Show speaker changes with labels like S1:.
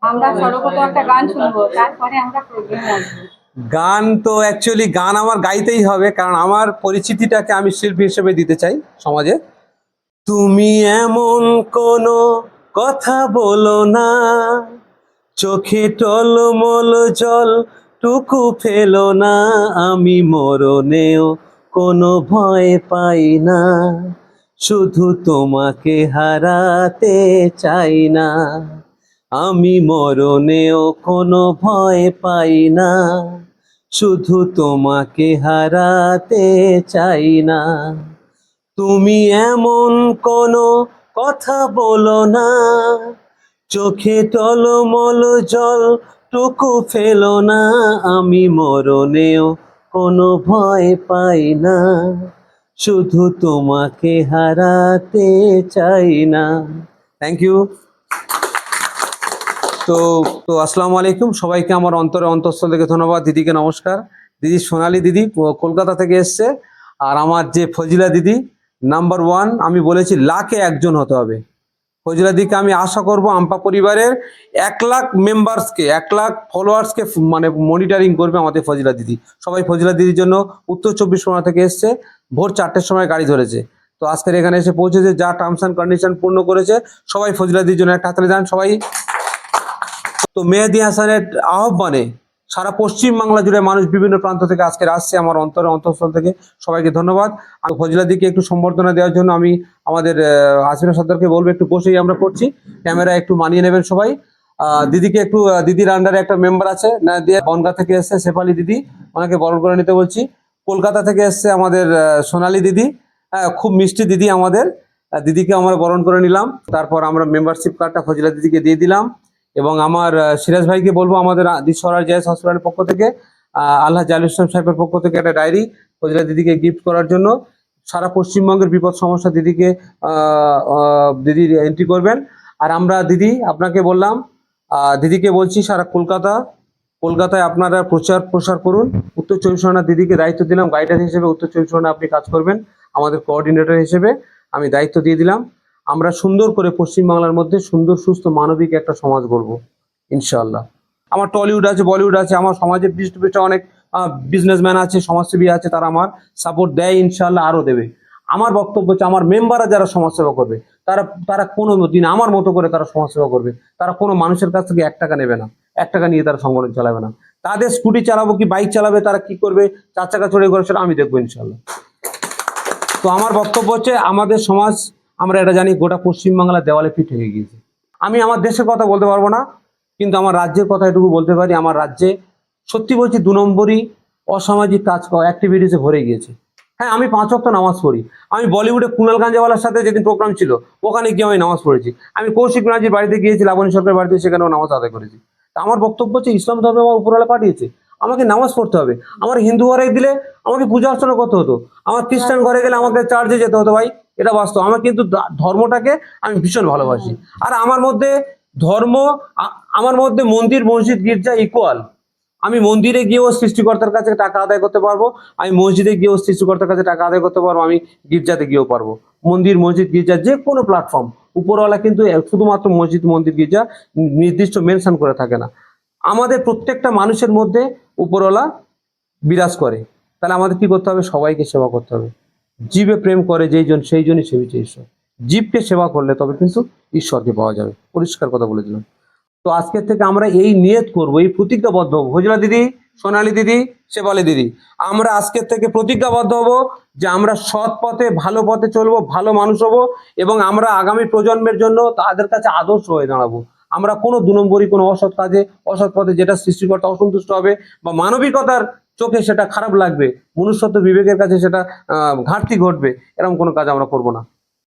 S1: আমরা সর্বপ্রথম একটা গান শুনবো, তারপরে আমরা প্রোগ্রামে আসবো।
S2: গান তো অ্যাকচুয়ালি গান আমার গাইতেই হবে, কারণ আমার পরিচিতিটাকে আমি শিল্পী হিসেবে দিতে চাই সমাজে। তুমি এমন কোনো কথা বলো না, চোখে টলমল জল টুকু ফেলো না, আমি মরণেও কোনো ভয় পাই না, শুধু তোমাকে হারাতে চাই না, আমি মরণেও কোনো ভয় পাই না, শুধু তোমাকে হারাতে চাই না। তুমি এমন কোনো কথা বলো না, চোখে টলমল জল টুকু ফেলো না, আমি মরণেও কোনো ভয় পাই না, শুধু তোমাকে হারাতে চাই না। Thank you. তো তো আসসালামু আলাইকুম সবাইকে, আমার অন্তঃস্থল থেকে ধন্যবাদ। দিদিকে নমস্কার। দিদি সোনালী দিদি কলকাতা থেকে এসছে। আর আমার যে ফজিলা দিদি নাম্বার 1, আমি বলেছি লাখে একজন হতে হবে। ফজিলা দিদিকে আমি আশা করব আম্পা পরিবারের 1 লাখ মেম্বার্সকে, 1 লাখ ফলোয়ার্সকে মানে মনিটরিং করবে আমাদের ফজিলা দিদি। সবাই ফজিলা দিদির জন্য উত্তর 24 পরগনা থেকে এসছে, ভোর 4টের সময় গাড়ি ধরেছে। তো আজকের এখানে এসে পৌঁছেছে, যা টার্মস অ্যান্ড কন্ডিশন পূর্ণ করেছে। সবাই ফজিলা দিদির জন্য একটা হাততালি দেন সবাই। তো মেহেদী হাসানের আহ্বানে সারা পশ্চিম বাংলা জুড়ে মানুষ বিভিন্ন প্রান্ত থেকে আজকে আসছে, আমার অন্তঃস্থল থেকে সবাইকে ধন্যবাদ। আমি ফজিলা দিকে একটু সম্বর্ধনা দেওয়ার জন্য আমি আমাদের আসিফা সর্দারকে বলবো একটু বসেই আমরা করছি, ক্যামেরা একটু মানিয়ে নেবেন সবাই। দিদিকে একটু, দিদির আন্ডারে একটা মেম্বার আছে না দিয়ে বনগা থেকে এসছে শেফালি দিদি, ওনাকে বরণ করে নিতে বলছি। কলকাতা থেকে এসছে আমাদের সোনালী দিদি, খুব মিষ্টি দিদি আমাদের। দিদিকে আমরা বরণ করে নিলাম। তারপর আমরা মেম্বারশিপ কার্ডটা ফজিলা দিদিকে দিয়ে দিলাম। এবং আমার সিরাজ ভাইকে বলবো আমাদের দিশরার জায়েজ হসপিটালের পক্ষ থেকে, আল্লাহ জালিল ইসলাম সাহেবের পক্ষ থেকে একটা ডায়েরি ফজিলা দিদিকে গিফট করার জন্য। সারা পশ্চিমবঙ্গের বিপদ সমস্যা দিদিকে দিদি এন্ট্রি করবেন। আর আমরা দিদি আপনাকে বললাম, দিদিকে বলছি সারা কলকাতায় আপনারা প্রচার প্রসার করুন। উত্তর 24 পরগনা দিদিকে দায়িত্ব দিলাম গাইডার হিসেবে, উত্তর 24 পরগনা আপনি কাজ করবেন আমাদের কোঅর্ডিনেটর হিসেবে, আমি দায়িত্ব দিয়ে দিলাম। আমরা সুন্দর করে পশ্চিমবাংলার মধ্যে সুন্দর সুস্থ মানবিক একটা সমাজ গড়ব ইনশাআল্লাহ। আমার টলিউড আছে, বলিউড আছে, আমার সমাজের পৃষ্ঠপোষক অনেক বিজনেসম্যান আছে, সমাজসেবী আছে, তারা আমার সাপোর্ট দেয়, ইনশাআল্লাহ আরও দেবে। আমার বক্তব্য হচ্ছে আমার মেম্বাররা যারা সমাজসেবা করবে তারা তারা কোনো দিন আমার মতো করে তারা সমাজসেবা করবে। তারা কোনো মানুষের কাছ থেকে 1 টাকা নেবে না, 1 টাকা নিয়ে তারা সংগঠন চালাবে না। তাদের স্কুটি চালাবো কি বাইক চালাবে, তারা কি করবে, 4 চাকা চড়ে করে, সেটা আমি দেখবো ইনশাআল্লাহ। তো আমার বক্তব্য হচ্ছে আমাদের সমাজ, আমরা এটা জানি গোটা পশ্চিমবাংলা দেওয়ালে পিঠ হয়ে গিয়েছে। আমি আমার দেশের কথা বলতে পারবো না, কিন্তু আমার রাজ্যের কথা এটুকু বলতে পারি। আমার রাজ্যে সত্যি বলছি 2 নম্বরই অসামাজিক কাজ অ্যাক্টিভিটিসে ভরে গিয়েছে। হ্যাঁ, আমি 5 ওয়াক্ত নামাজ পড়ি। আমি বলিউডে কুনাল গাঞ্জাওয়ালার সাথে যেদিন প্রোগ্রাম ছিল ওখানে গিয়ে আমি নামাজ পড়েছি। আমি কৌশিক ব্যানার্জির বাড়িতে গিয়েছি, লাবণী সরকারের বাড়িতে, সেখানেও নামাজ আদায় করেছি। তা আমার বক্তব্য হচ্ছে ইসলাম ধর্মে আমার উপরওয়ালা পাঠিয়েছে, আমাকে নামাজ পড়তে হবে। আমার হিন্দু ঘরে দিলে আমাকে পূজা অর্চনা করতে হতো, আমার খ্রিস্টান ঘরে গেলে আমাকে চার্চে যেতে হতো। ভাই, এটা বাস্তব। আমার কিন্তু ধর্মটাকে আমি ভীষণ ভালোবাসি। আর আমার মধ্যে ধর্ম, আমার মধ্যে মন্দির মসজিদ গির্জা ইকুয়াল। আমি মন্দিরে গিয়েও সৃষ্টিকর্তার কাছে টাকা আদায় করতে পারবো, আমি মসজিদে গিয়েও সৃষ্টিকর্তার কাছে টাকা আদায় করতে পারবো, আমি গির্জাতে গিয়েও পারবো। মন্দির মসজিদ গির্জা যে কোনো প্ল্যাটফর্ম, উপরওয়ালা কিন্তু শুধুমাত্র মসজিদ মন্দির গির্জা নির্দিষ্ট মেনশন করে থাকে না। আমাদের প্রত্যেকটা মানুষের মধ্যে উপরওয়ালা বিরাজ করে। তাহলে আমাদের কি করতে হবে? সবাইকে সেবা করতে হবে। জীবে প্রেম করে যেই জন সেই জনই সেবিছে ঈশ্বর। জীবকে সেবা করলে তবে কিন্তু ঈশ্বরকে পাওয়া যাবে। পরিষ্কার কথা বলে দিলাম। তো আজকের থেকে আমরা এই নিয়ত করব, এই প্রতিজ্ঞাবদ্ধ হব। ফজিলা দিদি, সোনালী দিদি, শেফালি দিদি, আমরা আজকের থেকে প্রতিজ্ঞাবদ্ধ হব যে আমরা সৎ পথে, ভালো পথে চলবো, ভালো মানুষ হব, এবং আমরা আগামী প্রজন্মের জন্য তাদের কাছে আদর্শ হয়ে দাঁড়াবো। আমরা কোনো 2 নম্বরই কোনো অসৎ কাজে, অসৎ পথে, যেটা সৃষ্টিকর্তা অসন্তুষ্ট হবে বা মানবিকতার চোখে সেটা খারাপ লাগবে, মনুষ্যত্ব বিবেকের কাছে সেটা ঘাটতি ঘটবে, এরকম কোনো কাজ আমরা করব না।